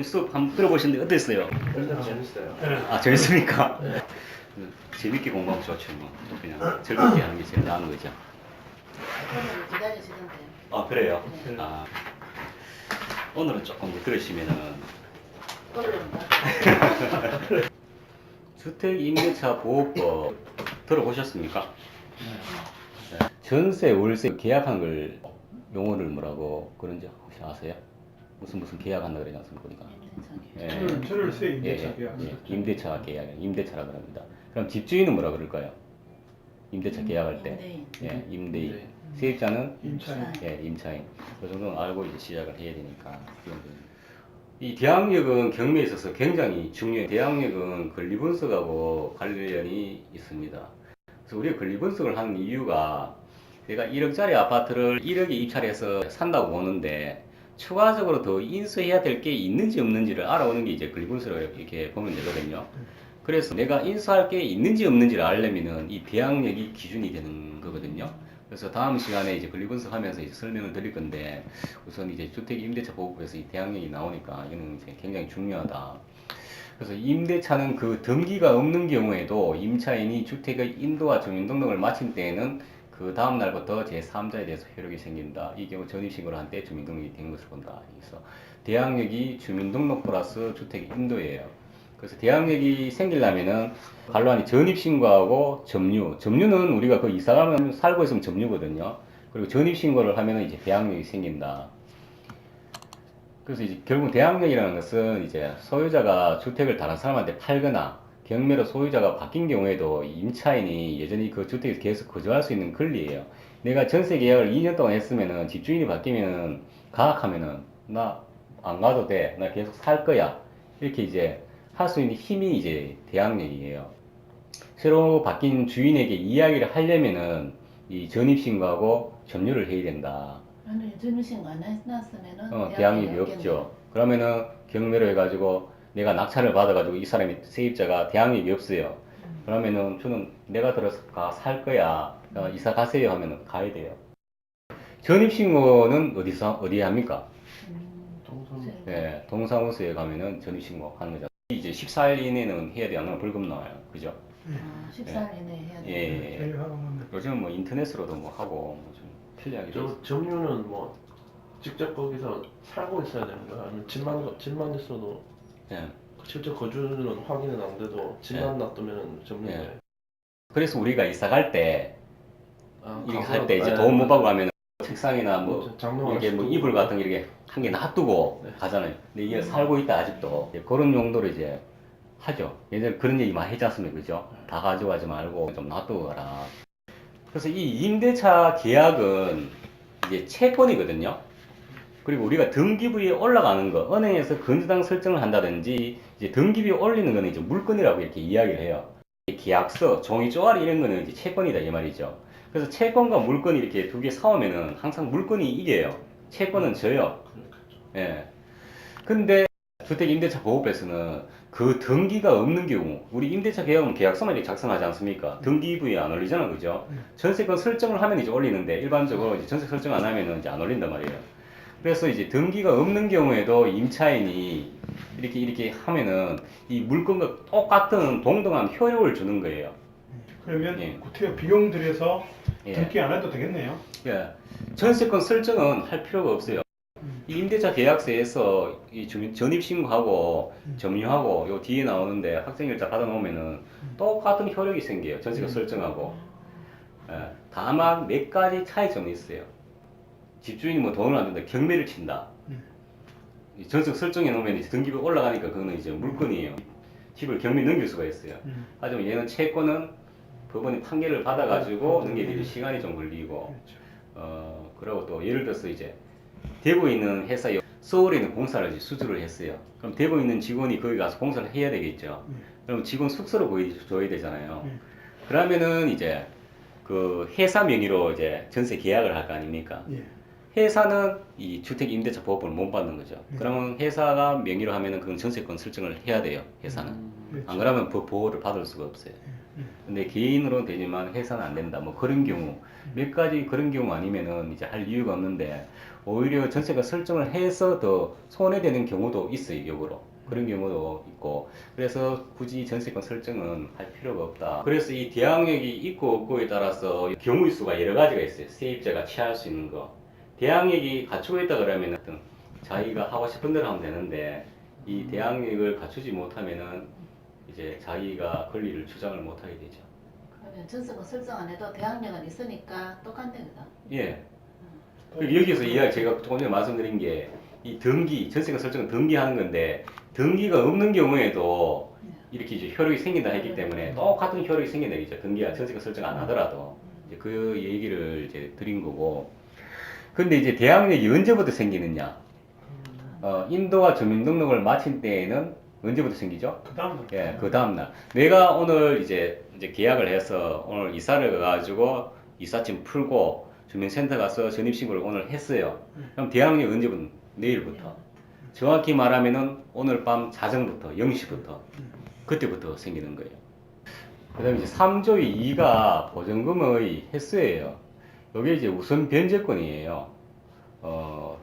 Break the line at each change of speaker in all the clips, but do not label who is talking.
수업 한번 들어보셨는데 어땠어요?
일단 재밌어요.
아, 재밌습니까? 재밌게 공부하면 좋죠. 뭐. 그냥 즐겁게 하는 게 제일 나은 거죠.
오늘 기다리시던데요.
아, 그래요?
네.
아, 오늘은 조금 더 들으시면은
어려운가?
주택임대차보호법 들어보셨습니까? 네. 전세, 월세 계약한 걸 용어를 뭐라고 그런지 혹시 아세요? 무슨 계약한다 그러지 않습니까? 보니까.
철새 임대차 계약.
임대차 계약, 임대차라고 합니다. 그럼 집주인은 뭐라 그럴까요? 임대차 계약할 때.
임대인.
임대인. 세입자는
임차인.
임차인. 그 정도는 알고 이제 시작을 해야 되니까. 이 대항력은 경매에 있어서 굉장히 중요해요. 대항력은 권리분석하고 관련이 있습니다. 그래서 우리가 권리분석을 하는 이유가 내가 1억짜리 아파트를 1억에 입찰해서 산다고 보는데 추가적으로 더 인수해야 될 게 있는지 없는지를 알아오는 게 이제 권리분석을 이렇게 보면 되거든요. 그래서 내가 인수할 게 있는지 없는지를 알려면은 이 대항력이 기준이 되는 거거든요. 그래서 다음 시간에 이제 권리분석하면서 이제 설명을 드릴 건데 우선 이제 주택임대차보호법에서 이 대항력이 나오니까 이거는 이제 굉장히 중요하다. 그래서 임대차는 그 등기가 없는 경우에도 임차인이 주택의 인도와 주민등록을 마친 때에는 그 다음 날부터 제3자에 대해서 효력이 생긴다. 이 경우 전입신고를 한 때 주민등록이 된 것을 본다. 그래서 대항력이 주민등록 플러스 주택 인도예요. 그래서 대항력이 생기려면은 반론이 전입신고하고 점유. 점유는 우리가 그 이사가면 살고 있으면 점유거든요. 그리고 전입신고를 하면은 이제 대항력이 생긴다. 그래서 이제 결국 대항력이라는 것은 이제 소유자가 주택을 다른 사람한테 팔거나 경매로 소유자가 바뀐 경우에도 임차인이 여전히 그 주택에서 계속 거주할 수 있는 권리예요. 내가 전세 계약을 2년 동안 했으면은 집주인이 바뀌면은 가학하면은 나 안 가도 돼. 나 계속 살 거야. 이렇게 이제 할 수 있는 힘이 이제 대항력이에요. 새로 바뀐 주인에게 이야기를 하려면은 이 전입신고하고 점유를 해야 된다.
아니 전입신고 안 해놨으면은
대항력이 없죠. 그러면은 경매로 해가지고 내가 낙찰을 받아가지고 이 사람이 세입자가 대항력이 없어요. 그러면은 저는 내가 들어서 살 거야. 이사 가세요 하면은 가야 돼요. 전입신고는 어디에 합니까? 네, 동사무소에 가면은 전입신고 하는 거죠. 이제 14일 이내는 해야 돼요. 안 그러면 벌금 나와요. 그죠?
14일 이내에 해야 돼.
예. 요즘은 뭐 인터넷으로도 뭐 하고 뭐 좀 편리하게 돼 있어요.
점유는 뭐 직접 거기서 살고 있어야 되는 거야? 아니면 집만 있어도
예.
실제 거주는 확인은 안 돼도 집만 놔두면 점유인가요?
예. 그래서 우리가 이사 갈 때 이렇게 할 때 이제
네.
돈 못 받고 가면 책상이나 뭐
장롱
이렇게 뭐
수도
이불 같은 게 이렇게 한 개 놔두고 가잖아요. 근데 이게 살고 있다 아직도 그런 용도로 이제 하죠. 예전에 그런 얘기 많이 했지 않습니까? 그죠? 다 가져가지 말고 좀 놔두고 가라. 그래서 이 임대차 계약은 이게 채권이거든요. 그리고 우리가 등기부에 올라가는 거, 은행에서 건저당 설정을 한다든지 이제 등기부에 올리는 거는 이제 물건이라고 이렇게 이야기를 해요. 계약서, 종이 쪼가리 이런 거는 이제 채권이다 이 말이죠. 그래서 채권과 물건이 이렇게 두 개 사오면은 항상 물건이 이겨요. 채권은 져요. 예. 근데 주택임대차보호법에서는 그 등기가 없는 경우, 우리 임대차 계약은 계약서만 이렇게 작성하지 않습니까? 등기부에 안 올리잖아, 그죠? 전세권 설정을 하면 이제 올리는데 일반적으로 이제 전세 설정 안 하면은 이제 안 올린단 말이에요. 그래서 이제 등기가 없는 경우에도 임차인이 이렇게 하면은 이 물건과 똑같은 동등한 효력을 주는 거예요.
그러면
예.
구태여 비용 들여서
예.
등기 안 해도 되겠네요.
예. 전세권 설정은 할 필요가 없어요. 이 임대차 계약서에서 이 전입신고하고 점유하고 요 뒤에 나오는데 확정일자 받아놓으면은 똑같은 효력이 생겨요. 전세권 설정하고. 예. 다만 몇 가지 차이점이 있어요. 집주인이 뭐 돈을 안 든다, 경매를 친다. 이 전세 설정해 놓으면 이제 등기부에 올라가니까 그거는 이제 물건이에요. 집을 경매 넘길 수가 있어요. 하지만 얘는 채권은 법원이 판결을 받아가지고 넘기기 시간이 좀 걸리고, 그리고 또 예를 들어서 이제 대구에 있는 회사에 서울에 있는 공사를 이제 수주를 했어요. 그럼 대구에 있는 직원이 거기 가서 공사를 해야 되겠죠. 그럼 직원 숙소를 보여줘야 되잖아요. 그러면은 이제 그 회사 명의로 이제 전세 계약을 할 거 아닙니까? 회사는 이 주택임대차 보호법을 못 받는 거죠. 그러면 회사가 명의로 하면은 그건 전세권 설정을 해야 돼요. 회사는. 안 그러면 그 보호를 받을 수가 없어요. 근데 개인으로 되지만 해서는 안 된다. 뭐 그런 경우 몇 가지 그런 경우 아니면은 이제 할 이유가 없는데 오히려 전세가 설정을 해서 더 손해되는 경우도 있어요. 역으로 그런 경우도 있고 그래서 굳이 전세권 설정은 할 필요가 없다. 그래서 이 대항력이 있고 없고에 따라서 경우의 수가 여러 가지가 있어요. 세입자가 취할 수 있는 거. 대항력이 갖추고 있다 그러면은 자기가 하고 싶은 대로 하면 되는데 이 대항력을 갖추지 못하면은 이제 자기가 권리를 주장을 못하게 되죠.
그러면 전세권 설정 안 해도 대항력은 있으니까 똑같네 그다.
예. 그리고 여기서 이야기 제가 조금 전에 말씀드린 게 이 등기, 전세권 설정은 등기하는 건데 등기가 없는 경우에도 이렇게 이제 효력이 생긴다 했기 때문에 똑같은 효력이 생긴다 이죠. 등기가 전세권 설정 안 하더라도 이제 그 얘기를 이제 드린 거고. 근데 이제 대항력이 언제부터 생기느냐? 인도가 주민등록을 마친 때에는 언제부터 생기죠?
그 다음날.
예, 그 다음날. 내가 오늘 이제 계약을 해서 오늘 이사를 가가지고 이삿짐 풀고 주민센터 가서 전입신고를 오늘 했어요. 그럼 대항력 언제부터? 내일부터. 정확히 말하면은 오늘 밤 자정부터, 0시부터. 그때부터 생기는 거예요. 그 다음에 이제 3조의 2가 보증금의 횟수예요. 이게 이제 우선 변제권이에요.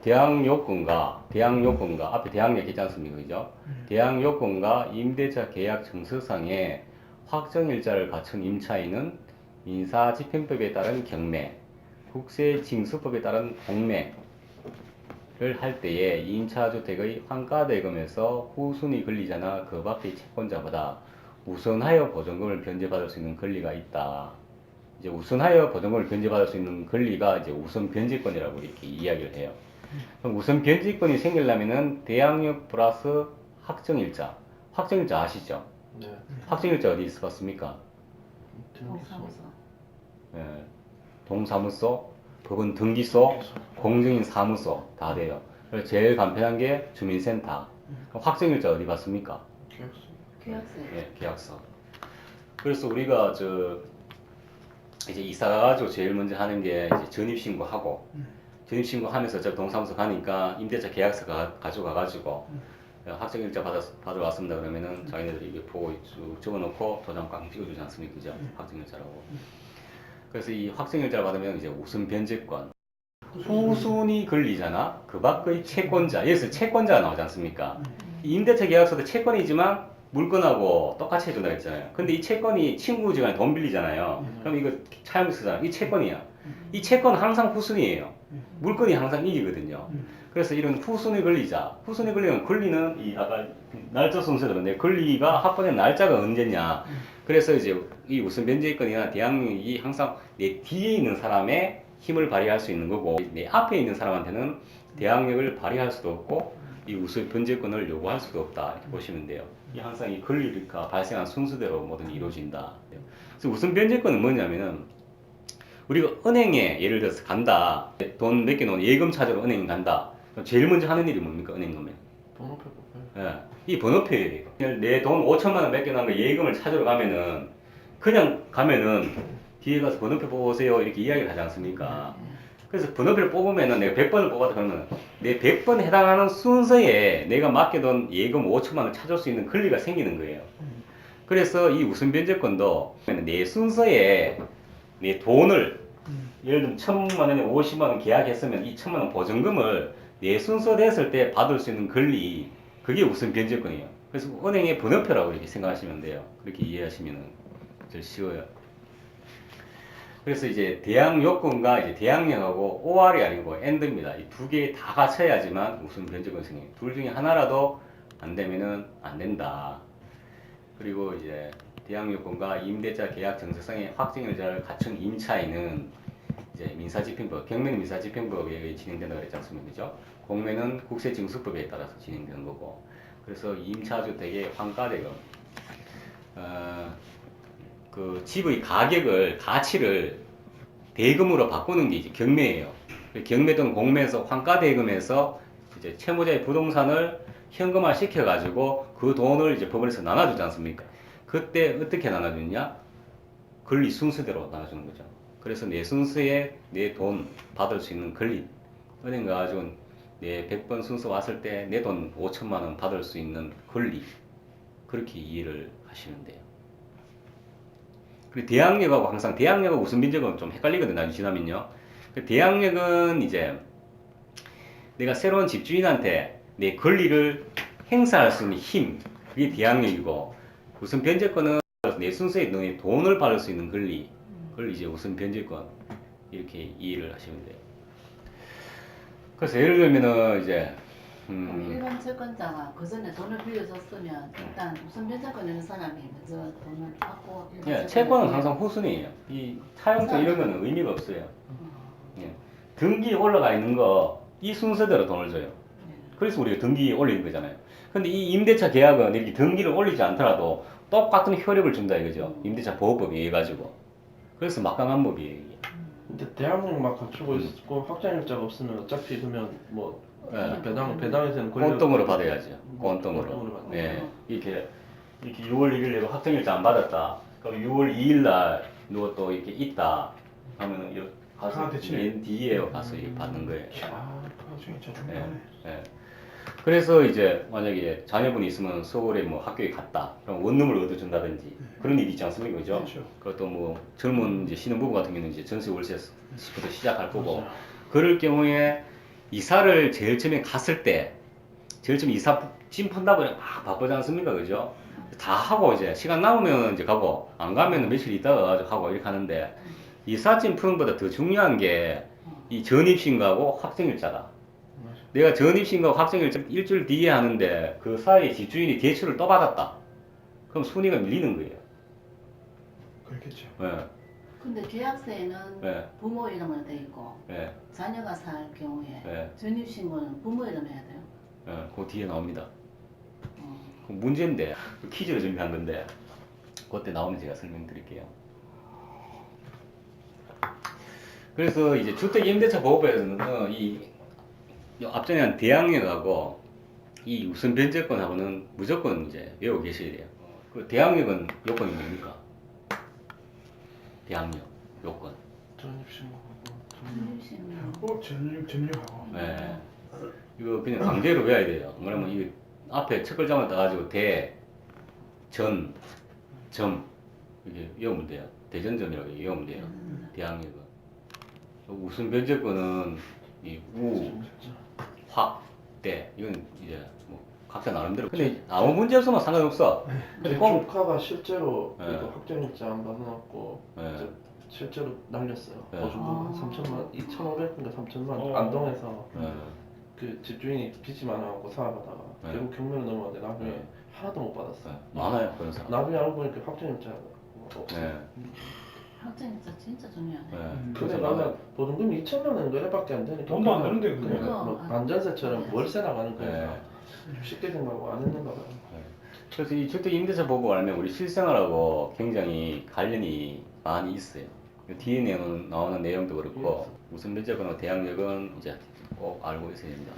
대항요건과 앞에 대항력 있지 않습니까? 그죠? 대항요건과 임대차 계약 정서상의 확정일자를 갖춘 임차인은 민사집행법에 따른 경매, 국세징수법에 따른 공매를 할 때에 임차주택의 환가대금에서 후순위 권리자나 그 밖의 채권자보다 우선하여 보증금을 변제받을 수 있는 권리가 있다. 이제 우선하여 보증금을 변제받을 수 있는 권리가 이제 우선 변제권이라고 이렇게 이야기를 해요. 그럼 우선 변제권이 생기려면은 대항력 플러스 확정일자. 확정일자 아시죠?
네.
확정일자 어디 있었습니까?
동사무소.
예, 동사무소, 법원 등기소, 공증인 사무소 다 돼요. 그래서 제일 간편한 게 주민센터. 그럼 확정일자 어디 봤습니까?
계약서.
계약서.
예, 계약서. 그래서 우리가 이제 이사 가가지고 제일 먼저 하는 게 이제 전입신고하고 전입신고하면서 저 동사무소 가니까 임대차 계약서 가져가가지고 확정일자 받아왔습니다 그러면은 자기네들이 이게 보고 쭉 적어놓고 도장 꽝 찍어주지 않습니까? 그죠? 확정일자라고. 그래서 이 확정일자를 받으면 이제 우선 변제권. 후순위 권리자나 그 밖의 채권자. 여기서 채권자가 나오지 않습니까? 이 임대차 계약서도 채권이지만 물건하고 똑같이 해준다 했잖아요. 근데 이 채권이 친구지간에 돈 빌리잖아요. 그럼 이거 차용증 쓰잖아. 이 채권이야. 이 채권은 항상 후순위예요. 물건이 항상 이기거든요. 그래서 이런 후순위 권리자, 후순위 권리는 이 아까 날짜 순서대로 내 권리가 확보된 날짜가 언제냐. 그래서 이제 이 우선 변제권이나 대항력이 항상 내 뒤에 있는 사람의 힘을 발휘할 수 있는 거고 내 앞에 있는 사람한테는 대항력을 발휘할 수도 없고 이 우선 변제권을 요구할 수도 없다 이렇게 보시면 돼요. 이 항상 이 권리가 발생한 순서대로 모든 이루어진다. 그래서 우선 변제권은 뭐냐면은 우리가 은행에 예를 들어서 간다. 돈 몇 개 놓은 예금 찾으러 은행 간다. 그럼 제일 먼저 하는 일이 뭡니까? 은행 가면.
번호표 뽑아요.
예, 이 번호표예요. 내 돈 5천만 원 몇 개 나온 거 예금을 찾으러 가면은 그냥 가면은 뒤에 가서 번호표 뽑으세요 이렇게 이야기를 하지 않습니까? 그래서 번호표를 뽑으면은 내가 100번을 뽑았다 그러면 내 100번 해당하는 순서에 내가 맡겨둔 예금 5천만 원 찾을 수 있는 권리가 생기는 거예요. 그래서 이 우선 변제권도 내 순서에 내 돈을 예를 들면 1,000만 원에 50만 원 계약했으면 이 1,000만 원 보증금을 내 순서 됐을 때 받을 수 있는 권리 그게 우선 변제권이에요. 그래서 은행의 번호표라고 이렇게 생각하시면 돼요. 그렇게 이해하시면 제일 쉬워요. 그래서 이제 대항 요건과 이제 대항력하고 OR이 아니고 AND입니다. 이 두 개 다 갖춰야지만 우선 변제권이 생겨요. 둘 중에 하나라도 안 되면은 안 된다. 그리고 이제 대항 요건과 임대차 계약 정서상의 확정일자를 갖춘 임차인은 이제 민사집행법, 경매는 민사집행법에 의해 진행된다고 그랬지 않습니까? 그죠? 공매는 국세징수법에 따라서 진행되는 거고. 그래서 임차주택의 환가대금, 그 집의 가치를 대금으로 바꾸는 게 이제 경매예요. 경매 또는 공매에서 환가대금에서 이제 채무자의 부동산을 현금화 시켜가지고 그 돈을 이제 법원에서 나눠주지 않습니까? 그때 어떻게 나눠주느냐? 권리 순서대로 나눠주는 거죠. 그래서 내 순서에 내 돈 받을 수 있는 권리. 은행 가가지고 내 100번 순서 왔을 때 내 돈 5천만 원 받을 수 있는 권리. 그렇게 이해를 하시면 돼요. 그리고 대항력하고 항상 대항력하고 우선변제권은 좀 헷갈리거든 나중에 지나면요. 그 대항력은 이제 내가 새로운 집주인한테 내 권리를 행사할 수 있는 힘, 그게 대항력이고 우선변제권은 내 순서에 너의 돈을 받을 수 있는 권리, 그걸 이제 우선변제권 이렇게 이해를 하시면 돼요. 그래서 예를 들면은 이제
일반 채권자가 그 전에 돈을 빌려줬으면 일단 우선 변제권 있는 사람이 먼저 돈을 받고 일반
예, 채권은 항상 후순위예요. 이 차용증 이런 거는 의미가 없어요. 예. 등기 올라가 있는 거 이 순서대로 돈을 줘요. 그래서 우리가 등기 올리는 거잖아요. 근데 이 임대차 계약은 이렇게 등기를 올리지 않더라도 똑같은 효력을 준다 이거죠. 임대차 보호법에 의해 가지고. 그래서 막강한 법이에요. 이게.
근데 대항력만 갖추고 있고 확정일자가 없으면 어차피 그러면 뭐
예.
배당에서는 권리
꼰동으로 받아야죠. 꼰동으로.
꼰동으로 받아야죠.
예. 이렇게 6월 1일 내로 확정일자 안 받았다. 그럼 6월 2일 날 누가 또 이렇게 있다 하면은 가서
강한테 치네.
맨 뒤에 가서 이렇게 받는 거예요.
아, 그거 진짜
예,
중요하네.
예. 그래서 이제 만약에 자녀분이 있으면 서울에 뭐 학교에 갔다. 그럼 원룸을 얻어준다든지 그런 일이 있지 않습니까? 그죠?
그렇죠.
그것도 뭐 젊은 이제 신혼부부 같은 경우는 이제 전세 월세부터 시작할 거고
맞아요.
그럴 경우에 이사를 제일 처음에 갔을 때 제일 처음에 이사 짐 푼다고 막 바쁘지 않습니까? 그죠? 다 하고 이제 시간 남으면 이제 가고 안 가면 며칠 있다가 가지고 하고 이렇게 하는데 이사짐 푸는 것보다 더 중요한 게 이 전입신고하고 확정일자다. 내가 전입신고하고 확정일자 일주일 뒤에 하는데 그 사이에 집주인이 대출을 또 받았다. 그럼 순위가 밀리는 거예요.
그렇겠죠.
예,
근데 계약서에는
예,
부모 이름으로 돼 있고
예,
자녀가 살 경우에
예,
전입신고는 부모 이름 해야 돼요.
예. 그 뒤에 나옵니다.
어.
그 문제인데 그 퀴즈를 준비한 건데 그때 나오면 제가 설명드릴게요. 그래서 이제 주택임대차 보호법에서는 이 앞전에 한 대항력하고 이 우선 변제권하고는 무조건 이제 외우고 계셔야 돼요. 그 대항력은 요건이 뭡니까? 대항력 요건.
전입신고하고
전입신고.
전류하고.
네. 이거 그냥 강제로 외워야 돼요. 뭐냐면 이 앞에 첫 글자만 따가지고 대, 전, 점 이렇게 외우면 돼요. 대전점이라고 외우면 돼요. 대항력은. 우선 변제권은 이 우, 확, 대 이건 이제 뭐 각자 나름대로. 근데 아무 문제 없으면 상관없어.
제
꼭
조카가 실제로
네.
이거 확정일자 안 받아놨고
네.
실제로 날렸어요.
네.
보증금
아.
3천만, 2,500인가 3천만
어.
안동에서
네.
그 집주인이 빚이 많아갖고 사업하다가
네.
결국 경매로 넘어갔는데 나중에
네.
하나도 못 받았어요.
많아요 그런 사람.
나중에 알고 보니까 확정일자가 없어요.
네.
확정일자 진짜 중요하네.
네.
근데
그래서
나는
많아요.
보증금이 2천만 원 거래밖에 안 되니까
돈도 안 드는데, 그거.
그러니까 뭐 반전세처럼 월세 나가는 거니까
네.
쉽게 생각하고 안 했는가 봐요.
그래서 이 주택임대차 보고 알면 우리 실생활하고 굉장히 관련이 많이 있어요. 뒤에 나오는 내용도 그렇고 우선 변제권하고 대항력은 이제 꼭 알고 있어야 됩니다.